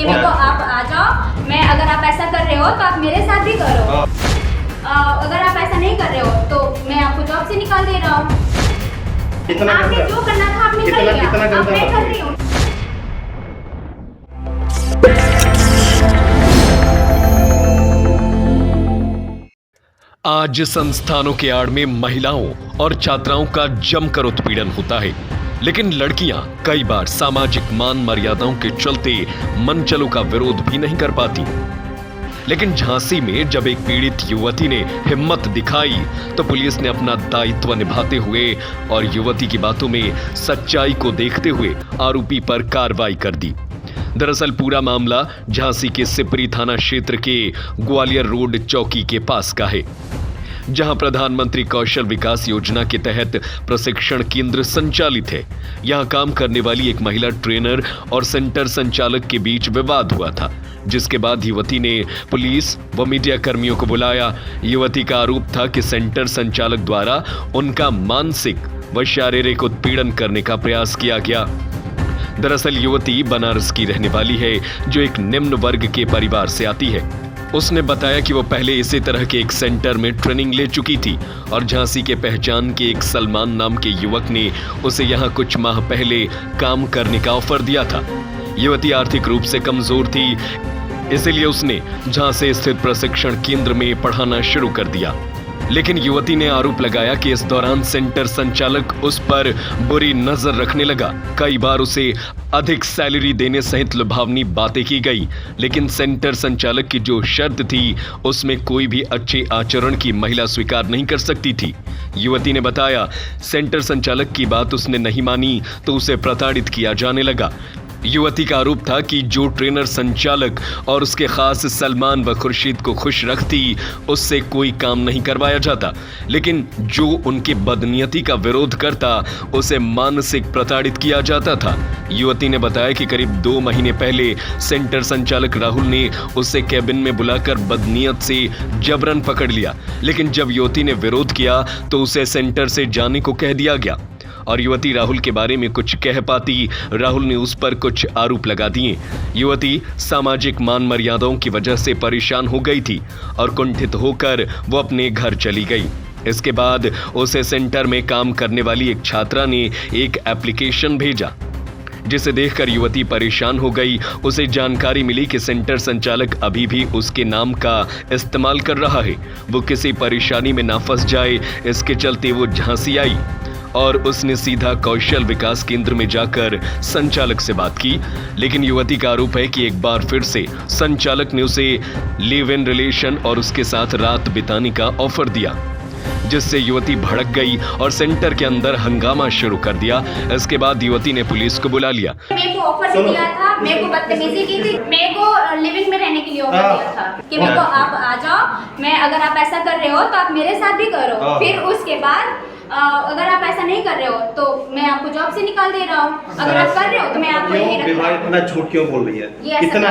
कि मेरे को आप आ जाओ, मैं अगर आप ऐसा कर रहे हो तो आप मेरे साथ भी करो, अगर आप ऐसा नहीं कर रहे हो तो मैं आपको जॉब से निकाल दे रहा हूँ। आपने जो करना था आपने कर लिया, अब मैं कर रही हूँ। आज संस्थानों के आड़ में महिलाओं और छात्राओं का जमकर उत्पीड़न होता है, लेकिन लड़कियां कई बार सामाजिक मान मर्यादाओं के चलते मनचलों का विरोध भी नहीं कर पाती। लेकिन झांसी में जब एक पीड़ित युवती ने हिम्मत दिखाई तो पुलिस ने अपना दायित्व निभाते हुए और युवती की बातों में सच्चाई को देखते हुए आरोपी पर कार्रवाई कर दी। दरअसल पूरा मामला झांसी के सिपरी थाना क्षेत्र के ग्वालियर रोड चौकी के पास का है, जहां प्रधानमंत्री कौशल विकास योजना के तहत प्रशिक्षण केंद्र संचालित है। यहां काम करने वाली एक महिला ट्रेनर और सेंटर संचालक के बीच विवाद हुआ था, जिसके बाद युवती ने पुलिस व मीडिया कर्मियों को बुलाया। युवती का आरोप था कि सेंटर संचालक द्वारा उनका मानसिक व शारीरिक उत्पीड़न करने का प्रयास किया गया। दरअसल युवती बनारस की रहने वाली है, जो एक निम्न वर्ग के परिवार से आती है। उसने बताया कि वो पहले इसी तरह के एक सेंटर में ट्रेनिंग ले चुकी थी और झांसी के पहचान के एक सलमान नाम के युवक ने उसे यहाँ कुछ माह पहले काम करने का ऑफर दिया था। युवती आर्थिक रूप से कमजोर थी, इसलिए उसने झांसी स्थित प्रशिक्षण केंद्र में पढ़ाना शुरू कर दिया। लेकिन युवती ने आरोप लगाया कि इस दौरान सेंटर संचालक उस पर बुरी नजर रखने लगा। कई बार उसे अधिक सैलरी देने सहित लुभावनी बातें की गई, लेकिन सेंटर संचालक की जो शर्त थी उसमें कोई भी अच्छे आचरण की महिला स्वीकार नहीं कर सकती थी। युवती ने बताया, सेंटर संचालक की बात उसने नहीं मानी तो उसे प्रताड़ित किया जाने लगा। युवती का आरोप था कि जो ट्रेनर संचालक और उसके खास सलमान व खुर्शीद को खुश रखती, उससे कोई काम नहीं करवाया जाता, लेकिन जो उनकी बदनीयती का विरोध करता उसे मानसिक प्रताड़ित किया जाता था। युवती ने बताया कि करीब 2 महीने पहले सेंटर संचालक राहुल ने उसे कैबिन में बुलाकर बदनीयत से जबरन पकड़ लिया, लेकिन जब युवती ने विरोध किया तो उसे सेंटर से जाने को कह दिया गया और युवती राहुल के बारे में कुछ कह पाती, राहुल ने उस पर कुछ आरोप लगा दिए। युवती सामाजिक मान मर्यादाओं की वजह से परेशान हो गई थी और कुंठित होकर वो अपने घर चली गई। इसके बाद उसे सेंटर में काम करने वाली एक छात्रा ने एक एप्लीकेशन भेजा, जिसे देखकर युवती परेशान हो गई। उसे जानकारी मिली कि सेंटर संचालक अभी भी उसके नाम का इस्तेमाल कर रहा है, वो किसी परेशानी में ना फंस जाए, इसके चलते वो झांसी आई और उसने सीधा कौशल विकास केंद्र में जाकर संचालक से बात की। लेकिन युवती का आरोप है कि एक बार फिर से संचालक ने उसे लिव इन रिलेशन और उसके साथ रात बिताने का ऑफर दिया, जिससे युवती भड़क गई और सेंटर के अंदर हंगामा शुरू कर दिया। इसके बाद युवती ने पुलिस को बुला लिया। मेरे को ऑफर दिया था, मेरे को बदतमीजी की थी, मेरे को लिविंग में रहने के लिए ऑफर दिया था कि मेरे को आप आ जाओ, मैं अगर आप ऐसा कर रहे हो तो आप मेरे साथ भी करो, फिर उसके बाद अगर आप ऐसा नहीं कर रहे हो तो मैं आपको जॉब से निकाल दे रहा हूँ, अगर आप कर रहे हो तो मैं आपको यही रखूंगा। इतना झूठ क्यों बोल रही है? इतना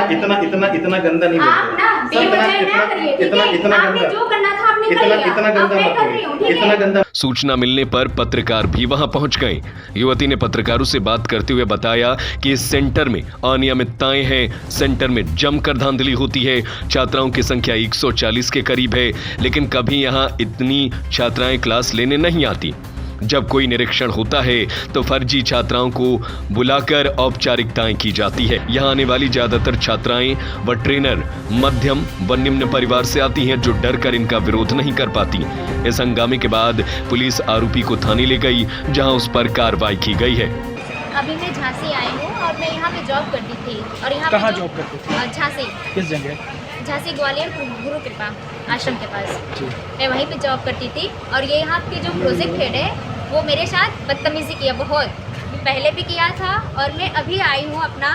गंदा नहीं आप ना बेवजह ना करिए, ठीक है? आपने जो करना था आपने कर लिया, अब मैं कर रही हूँ, ठीक है? सूचना मिलने पर पत्रकार भी वहां पहुंच गए। युवती ने पत्रकारों से बात करते हुए बताया कि इस सेंटर में अनियमितताएं हैं, सेंटर में जमकर धांधली होती है, छात्राओं की संख्या 140 के करीब है, लेकिन कभी यहां इतनी छात्राएं क्लास लेने नहीं आती। जब कोई निरीक्षण होता है तो फर्जी छात्राओं को बुलाकर औपचारिकताएं की जाती है। यहां आने वाली ज्यादातर छात्राएं व ट्रेनर मध्यम व निम्न परिवार से आती हैं, जो डर कर इनका विरोध नहीं कर पाती। इस हंगामे के बाद पुलिस आरोपी को थाने ले गई, जहां उस पर कार्रवाई की गई है। अभी मैं झांसी आई हूँ और मैं यहाँ पे जॉब करती थी और यहाँ कहाँ जॉब करती थी? झांसी। किस जगह? झांसी ग्वालियर गुरु कृपा आश्रम के पास मैं वहीं पे जॉब करती थी। और ये यहाँ के जो प्रोजेक्ट हेड है वो मेरे साथ बदतमीजी किया, बहुत पहले भी किया था और मैं अभी आई हूँ अपना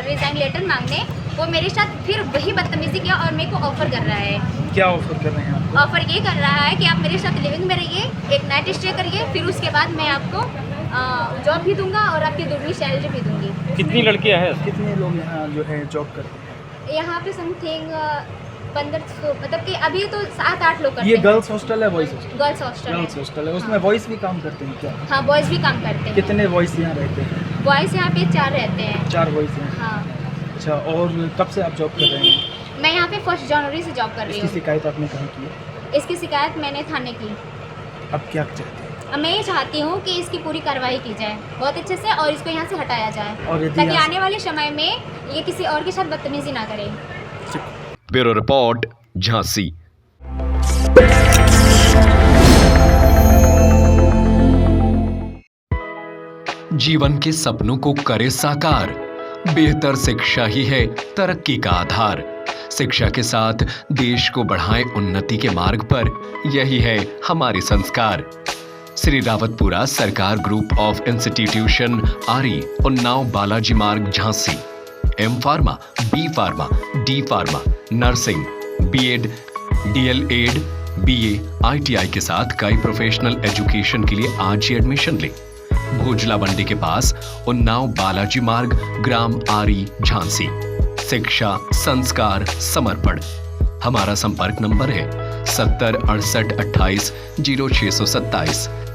रिजाइन लेटर मांगने, वो मेरे साथ फिर वही बदतमीजी किया और मेरे को ऑफर कर रहा है। क्या ऑफर कर रहे हैं आपको? ऑफर ये कर रहा है कि आप मेरे साथ लिविंग में रहिए, एक नाइट स्टे करिए, फिर उसके बाद मैं आपको जॉब भी दूंगा और आपकी दूसरी सैलरी भी दूंगी। कितनी लड़कियां हैं? कितने लोग यहाँ जो है जॉब करते हैं? यहाँ पे समथिंग 1500, मतलब कि अभी तो 7-8 लोग करते हैं। ये गर्ल्स हॉस्टल है, बॉयज हॉस्टल? गर्ल्स हॉस्टल है। गर्ल्स हॉस्टल है, उसमें बॉयज भी काम करते हैं क्या? हाँ, बॉयज भी काम करते हैं। कितने बॉयज यहाँ रहते हैं? बॉयज यहाँ पे 4 रहते हैं। 4 बॉयज हैं। हाँ। अच्छा, और कब से आप जॉब कर रहे हैं? मैं यहाँ पे 1 जनवरी से जॉब कर रही इसकी हूँ। शिकायत आपने कहाँ की है? इसकी शिकायत मैंने थाने की। अब क्या चाहते हैं? अब मैं ये चाहती हूँ कि इसकी पूरी कार्रवाई की जाए बहुत अच्छे से और इसको यहाँ से हटाया जाए, और यदि ताकि यहाँ से- आने वाले समय में ये किसी और के साथ बदतमीजी ना करे। Bureau report, Jhansi. जीवन के सपनों को करे साकार, बेहतर शिक्षा ही है तरक्की का आधार। शिक्षा के साथ देश को बढ़ाएं उन्नति के मार्ग पर, यही है हमारे संस्कार। श्री रावतपुरा सरकार ग्रुप ऑफ इंस्टीट्यूशन, आरी, Unnao, Balaji Marg, Jhansi. M pharma, B pharma, D pharma, nursing, BEd, DElEd, BA, ITI के साथ कई प्रोफेशनल एजुकेशन के लिए आज ही एडमिशन ले। भोजला मंडी के पास, उन्नाव, बालाजी मार्ग, ग्राम आरी, झांसी। शिक्षा, संस्कार, समर्पण। हमारा संपर्क नंबर है 70 68 28 0627।